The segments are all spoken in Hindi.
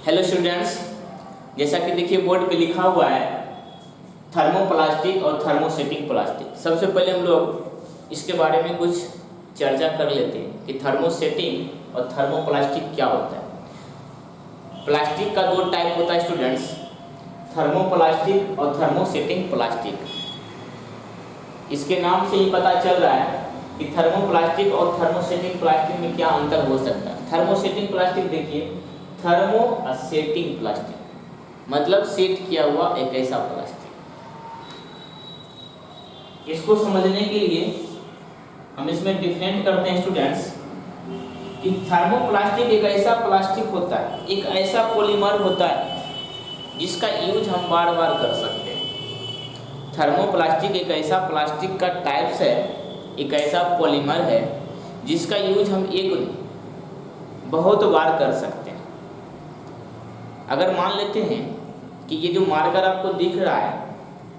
हेलो स्टूडेंट्स, जैसा कि देखिए बोर्ड पे लिखा हुआ है थर्मोप्लास्टिक और थर्मोसेटिंग प्लास्टिक। सबसे पहले हम लोग इसके बारे में कुछ चर्चा कर लेते हैं कि थर्मोसेटिंग और थर्मोप्लास्टिक क्या होता है। प्लास्टिक का दो टाइप होता है स्टूडेंट्स, थर्मोप्लास्टिक और थर्मोसेटिंग प्लास्टिक। इसके नाम से ही पता चल रहा है कि थर्मोप्लास्टिक और थर्मोसेटिंग प्लास्टिक में क्या अंतर हो सकता है। थर्मोसेटिंग प्लास्टिक देखिए, थर्मोसेटिंग प्लास्टिक मतलब सेट किया हुआ एक ऐसा प्लास्टिक। इसको समझने के लिए हम इसमें डिफरेंट करते हैं स्टूडेंट्स कि थर्मोप्लास्टिक एक ऐसा प्लास्टिक होता है, एक ऐसा पॉलीमर होता है जिसका यूज हम बार बार कर सकते हैं। थर्मोप्लास्टिक एक ऐसा प्लास्टिक का टाइप्स है, एक ऐसा पॉलीमर है जिसका यूज हम बहुत बार कर सकते हैं। अगर मान लेते हैं कि ये जो मार्कर आपको दिख रहा है,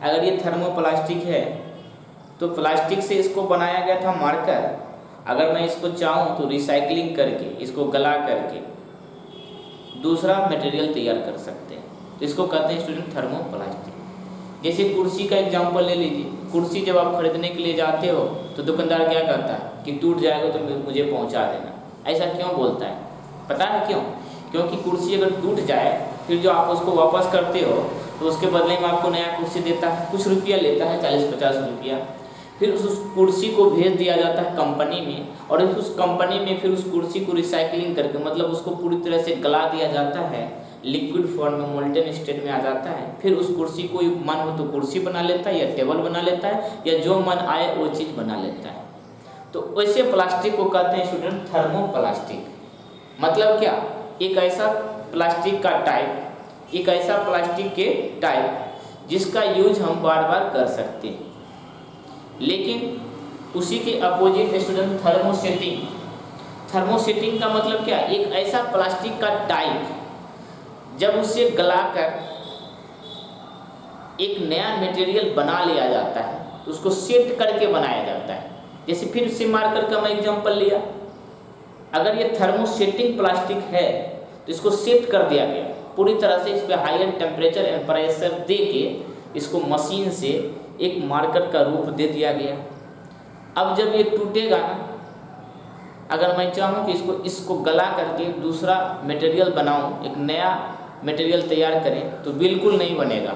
अगर ये थर्मोप्लास्टिक है तो प्लास्टिक से इसको बनाया गया था मार्कर। अगर मैं इसको चाहूँ तो रिसाइकलिंग करके, इसको गला करके दूसरा मटेरियल तैयार कर सकते हैं, तो इसको कहते हैं स्टूडेंट थर्मोप्लास्टिक। जैसे कुर्सी का एग्जांपल ले लीजिए। कुर्सी जब आप खरीदने के लिए जाते हो तो दुकानदार क्या कहता है कि टूट जाएगा तो मुझे पहुंचा देना। ऐसा क्यों बोलता है, पता है क्यों? क्योंकि कुर्सी अगर टूट जाए फिर जो आप उसको वापस करते हो तो उसके बदले में आपको नया कुर्सी देता है, कुछ रुपया लेता है, 40-50 रुपया। फिर उस कुर्सी को भेज दिया जाता है कंपनी में, और उस कंपनी में फिर उस कुर्सी को रिसाइकलिंग करके मतलब उसको पूरी तरह से गला दिया जाता है, लिक्विड फॉर्म में मोल्टेन स्टेट में आ जाता है। फिर उस कुर्सी को मन हो तो कुर्सी बना लेता है, या टेबल बना लेता है, या जो मन आए वो चीज़ बना लेता है। तो वैसे प्लास्टिक को कहते हैं स्टूडेंट थर्मोप्लास्टिक। मतलब क्या? एक ऐसा प्लास्टिक का टाइप, एक ऐसा प्लास्टिक के टाइप जिसका यूज हम बार बार कर सकते हैं। लेकिन उसी के अपोजिट स्टूडेंट थर्मोसेटिंग। थर्मोसेटिंग का मतलब क्या? एक ऐसा प्लास्टिक का टाइप जब उसे गलाकर एक नया मटेरियल बना लिया जाता है तो उसको सेट करके बनाया जाता है। जैसे फिर से मार्कर का मैं एग्जांपल लिया, अगर ये थर्मोसेटिंग प्लास्टिक है तो इसको सेट कर दिया गया पूरी तरह से, इस पर हायर टेम्परेचर एंड प्रेशर दे के इसको मशीन से एक मार्कर का रूप दे दिया गया। अब जब ये टूटेगा ना, अगर मैं चाहूँ कि इसको गला करके दूसरा मटेरियल बनाऊँ, एक नया मटेरियल तैयार करें, तो बिल्कुल नहीं बनेगा।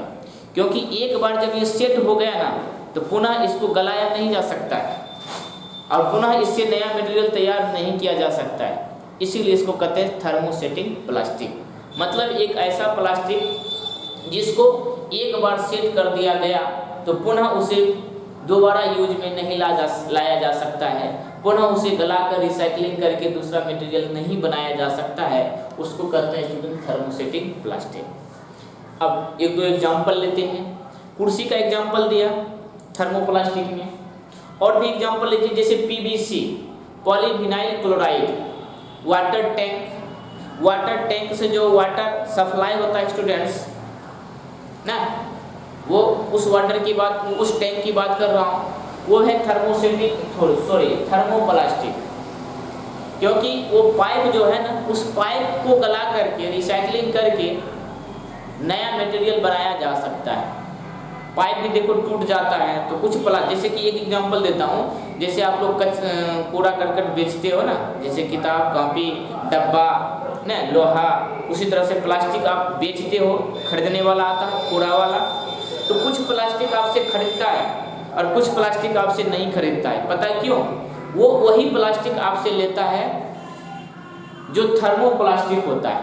क्योंकि एक बार जब ये सेट हो गया ना तो पुनः इसको गलाया नहीं जा सकता है और पुनः इससे नया मटेरियल तैयार नहीं किया जा सकता है। इसीलिए इसको कहते हैं थर्मोसेटिंग प्लास्टिक। मतलब एक ऐसा प्लास्टिक जिसको एक बार सेट कर दिया गया तो पुनः उसे दोबारा यूज में नहीं लाया जा सकता है, पुनः उसे गलाकर रिसाइकलिंग करके दूसरा मटेरियल नहीं बनाया जा सकता है, उसको कहते हैं स्टूडेंट थर्मोसेटिंग प्लास्टिक। अब एक दो एग्जांपल लेते हैं। कुर्सी का एग्जांपल दिया थर्मोप्लास्टिक में, और भी एग्जांपल लीजिए जैसे PVC, polyvinyl chloride, water tank. Water tank से जो वाटर सप्लाई होता है स्टूडेंट्स ना, वो उस वाटर की बात, उस टैंक की बात कर रहा हूँ, वो है थर्मोप्लास्टिक। क्योंकि वो पाइप जो है ना, उस पाइप को गला करके रिसाइकलिंग करके नया मटेरियल बनाया जा सकता है। पाइप भी देखो टूट जाता है तो कुछ जैसे कि एक एग्जांपल देता हूँ, जैसे आप लोग कूड़ा करकट बेचते हो ना, जैसे किताब, कॉपी, डब्बा ना, लोहा, उसी तरह से प्लास्टिक आप बेचते हो, खरीदने वाला आता है कूड़ा वाला, तो कुछ प्लास्टिक आपसे खरीदता है और कुछ प्लास्टिक आपसे नहीं खरीदता है। पता है क्यों? वो वही प्लास्टिक आपसे लेता है जो थर्मोप्लास्टिक होता है,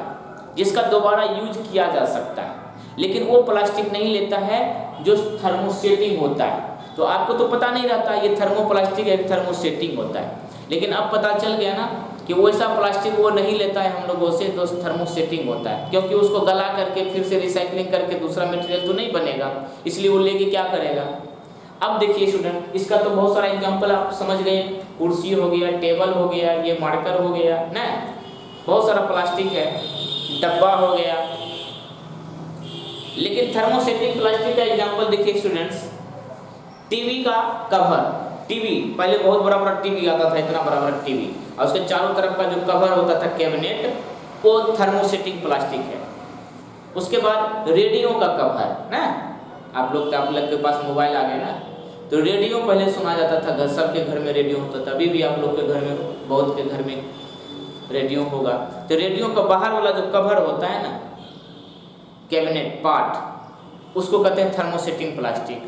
जिसका दोबारा यूज किया जा सकता है, लेकिन वो प्लास्टिक नहीं लेता है जो थर्मोसेटिंग होता है। तो आपको तो पता नहीं रहता ये थर्मोप्लास्टिक है, थर्मोसेटिंग होता है, लेकिन अब पता चल गया ना कि वैसा प्लास्टिक वो नहीं लेता है हम लोगों से, तो थर्मोसेटिंग होता है। क्योंकि उसको गला करके फिर से रिसाइकलिंग करके दूसरा मटेरियल तो नहीं बनेगा, इसलिए वो लेके क्या करेगा। अब देखिए स्टूडेंट, इसका तो बहुत सारा एग्जांपल आप समझ गए। कुर्सी हो गया, टेबल हो गया, ये मार्कर हो गया ना, बहुत सारा प्लास्टिक है, डब्बा हो गया। लेकिन थर्मोसेटिंग प्लास्टिक का एग्जांपल देखिए स्टूडेंट्स, टीवी का कवर। टीवी पहले बहुत बड़ा बड़ा टीवी आता था, इतना बड़ा टीवी, और उसके चारों तरफ का जो कवर होता था कैबिनेट, वो थर्मोसेटिंग प्लास्टिक है। उसके बाद रेडियो का कवर ना, आप लोग के पास मोबाइल आ गया ना, तो रेडियो पहले सुना जाता था, घर सबके घर में रेडियो होता था, अभी भी आप लोग के घर में, बहुत के घर में रेडियो होगा। तो रेडियो का बाहर वाला जो कवर होता है ना, कैबिनेट पार्ट, उसको कहते हैं थर्मोसेटिंग प्लास्टिक।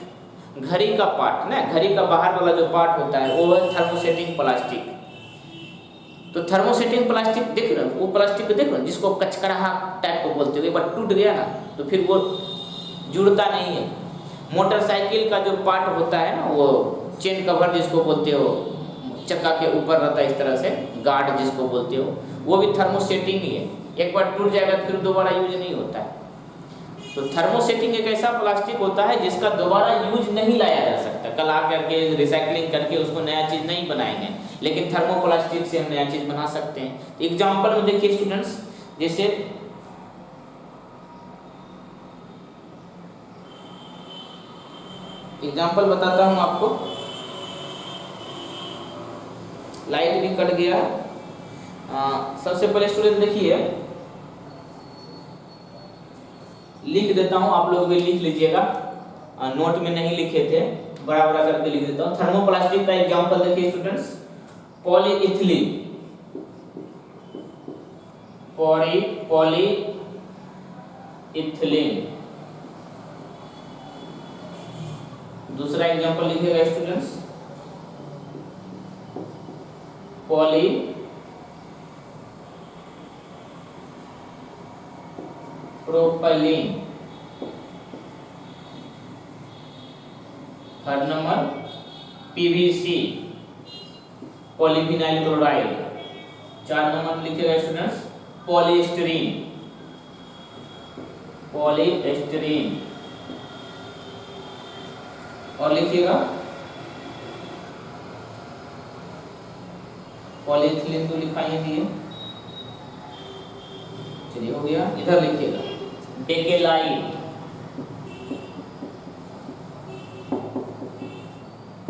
घड़ी का पार्ट ना, घड़ी का बाहर वाला जो पार्ट होता है वो है थर्मोसेटिंग प्लास्टिक। तो थर्मोसेटिंग प्लास्टिक देख रहे हो, वो प्लास्टिक को देख रहे हो जिसको कचकराहा टाइप को बोलते हो, एक बार टूट गया ना तो फिर वो जुड़ता नहीं है। मोटरसाइकिल का जो पार्ट होता है ना, वो चेन कवर जिसको बोलते हो, चक्का के ऊपर रहता है इस तरह से, गार्ड जिसको बोलते हो, वो भी थर्मोसेटिंग ही है। एक बार टूट जाएगा फिर दोबारा यूज नहीं होता है। तो थर्मोसेटिंग एक ऐसा प्लास्टिक होता है जिसका दोबारा यूज नहीं लाया जा सकता, कल आ करके रिसाइकलिंग करके उसको नया चीज़ नहीं बनाएंगे, लेकिन थर्मोप्लास्टिक से हम नया चीज़ बना सकते हैं। एग्जाम्पल में देखिए स्टूडेंट्स, जैसे एग्जाम्पल बताता हूँ आपको, लाइट भी कट गया। सबसे पहले स्टूडेंट देखिए, लिख देता हूँ, आप लोग भी लिख लीजिएगा, नोट में नहीं लिखे थे, बड़ा बड़ा करके लिख देता हूँ। थर्मोप्लास्टिक का एग्जांपल देखिए स्टूडेंट्स, पॉलीइथिलीन, पॉलीइथिलीन। दूसरा एग्जांपल लिखिएगा students, polypropylene. Third number PVC, polyvinyl chloride. 4 number लिखिएगा स्टूडेंट्स, पॉलीस्टीरीन, पॉलीस्टीरीन। और लिखिएगा पॉलीइथिलीन तो लिखा ही दिए, चलिए हो गया। इधर लिखिएगा डेकेलाइन,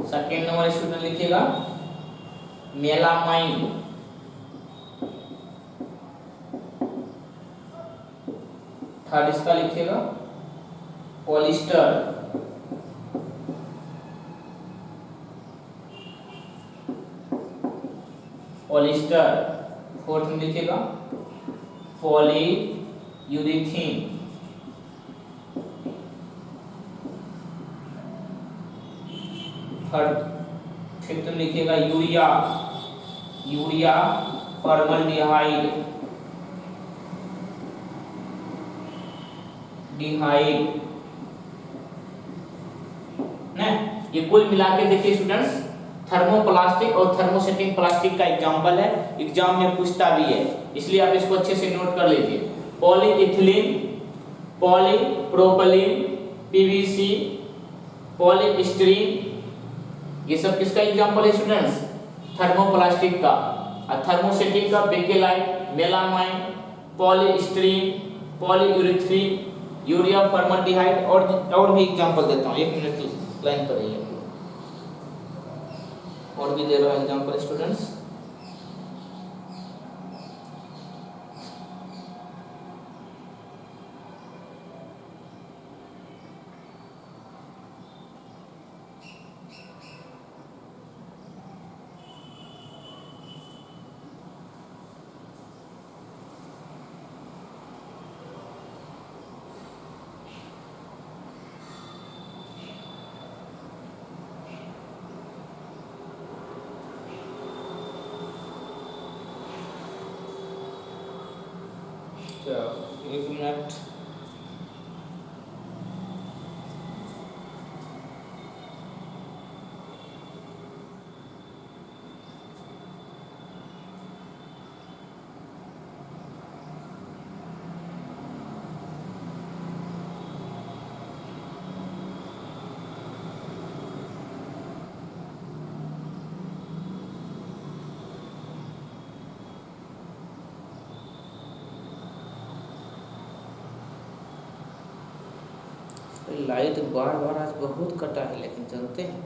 सेकेंड नंबर स्टूडेंट लिखिएगा मेलामाइन, थर्ड इसका लिखिएगा पॉलिस्टर, पॉलिस्टर। फोर्थ में लिखिएगा पॉलीयूरेथीन, थर्ड फिफ्थ में लिखिएगा यूरिया, यूरिया फॉर्मल्डिहाइड, डिहाइड ना। ये कुल मिला के देखिए स्टूडेंट्स, थर्मोप्लास्टिक और थर्मोसेटिंग प्लास्टिक का एग्जांपल है, एग्जाम में पूछता भी है, इसलिए आप इसको अच्छे से नोट कर लीजिए। पॉलीइथिलीन, पॉलीप्रोपाइलीन, पीवीसी, पॉलीस्टीरीन, ये सब किसका एग्जांपल है स्टूडेंट्स? थर्मोप्लास्टिक का। और थर्मोसेटिंग का बेकेलाइन, मेलामाइन, पॉलीस्टीरीन, पॉलीयूरेथीन, यूरिया फॉर्मल्डिहाइड। और भी एग्जांपल देता हूँ, 1 मिनट लाइन पर रहिए, और भी दे रहा हूँ एग्जांपल स्टूडेंट्स। एक मिनट, लाइट बार बार आज बहुत कटा है, लेकिन चलते हैं।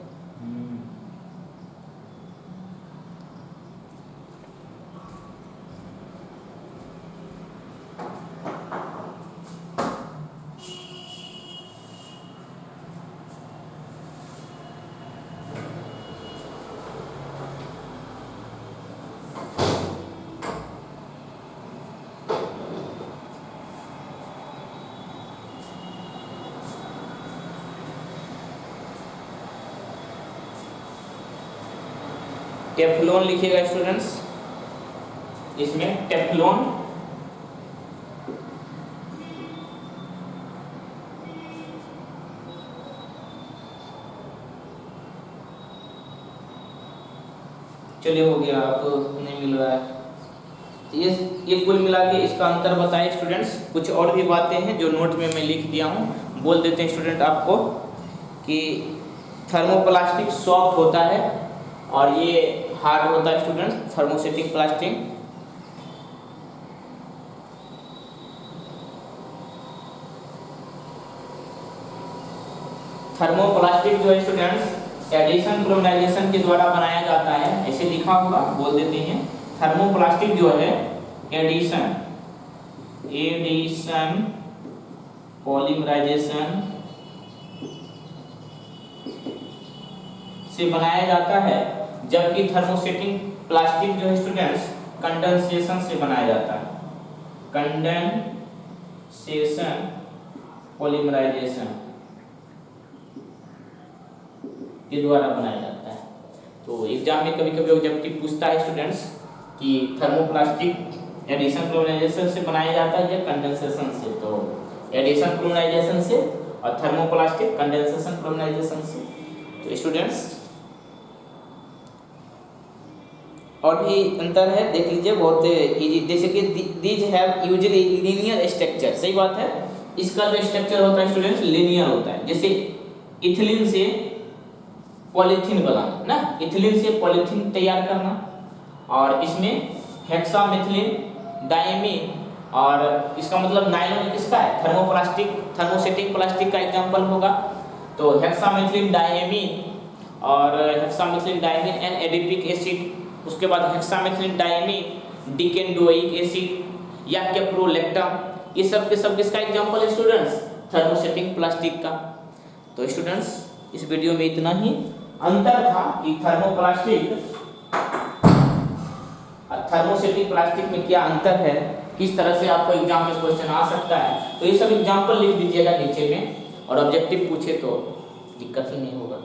टेफ्लॉन लिखिएगा स्टूडेंट्स, इसमें टेफ्लॉन चलिए हो गया, आपको नहीं मिल रहा है। तो ये कुल मिला के इसका अंतर बताए स्टूडेंट्स। कुछ और भी बातें हैं जो नोट में मैं लिख दिया हूँ, बोल देते हैं स्टूडेंट आपको कि थर्मोप्लास्टिक सॉफ्ट होता है और ये हार्ड होता है स्टूडेंट्स, थर्मोसेटिक प्लास्टिक। थर्मोप्लास्टिक जो है स्टूडेंट्स एडिशन क्लोनाइजेशन के द्वारा बनाया जाता है, ऐसे लिखा होगा, बोल देते हैं। थर्मोप्लास्टिक जो है एडिशन पॉलीमराइजेशन से बनाया जाता है, जबकि थर्मोसेटिक प्लास्टिक जो है स्टूडेंट्स कंडेंसेशन से बनाया जाता है, कंडेंसेशन पॉलीमराइजेशन के द्वारा बनाया जाता है। तो एग्जाम में कभी कभी ऑब्जेक्टिव पूछता है स्टूडेंट्स कि थर्मोप्लास्टिक एडिशन क्लोनाइजेशन से बनाया जाता है या कंडेंसेशन से। तो एडिशन क्लोनाइजेशन से और थर्मोप्लास्टिक कंडेंसेशन क्लोनाइजेशन से। तो स्टूडेंट्स और भी अंतर है, देख लीजिए, बहुत इजी। जैसे कि these have usually linear structure, सही बात है, इसका जो स्ट्रक्चर होता है स्टूडेंट्स लीनियर होता है। जैसे इथिलीन से पॉलीथीन बनाना ना, इथिलीन से पॉलीथीन तैयार करना, और इसमें हेक्सामेथिलीन डायमीन, और इसका मतलब नायलॉन किसका है, थर्मोप्लास्टिक थर्मोसेटिक प्लास्टिक का एग्जांपल होगा। तो हेक्सामेथिलीन डायमीन और hexamethylene diamine and adipic acid, उसके बाद हेक्सामेथिलीन डायमीन डिकेंडोइक एसिड या कैप्रोलेक्टम, ये सब के सब किसका एग्जांपल है स्टूडेंट्स, थर्मोसेटिक प्लास्टिक का। तो स्टूडेंट्स इस वीडियो में इतना ही। अंतर था कि थर्मोप्लास्टिक और थर्मोसेटिक प्लास्टिक में क्या अंतर है, किस तरह से आपको एग्जाम में क्वेश्चन आ सकता है। तो ये सब एग्जांपल लिख दीजिएगा नीचे में, और ऑब्जेक्टिव पूछे तो दिक्कत ही नहीं होगा।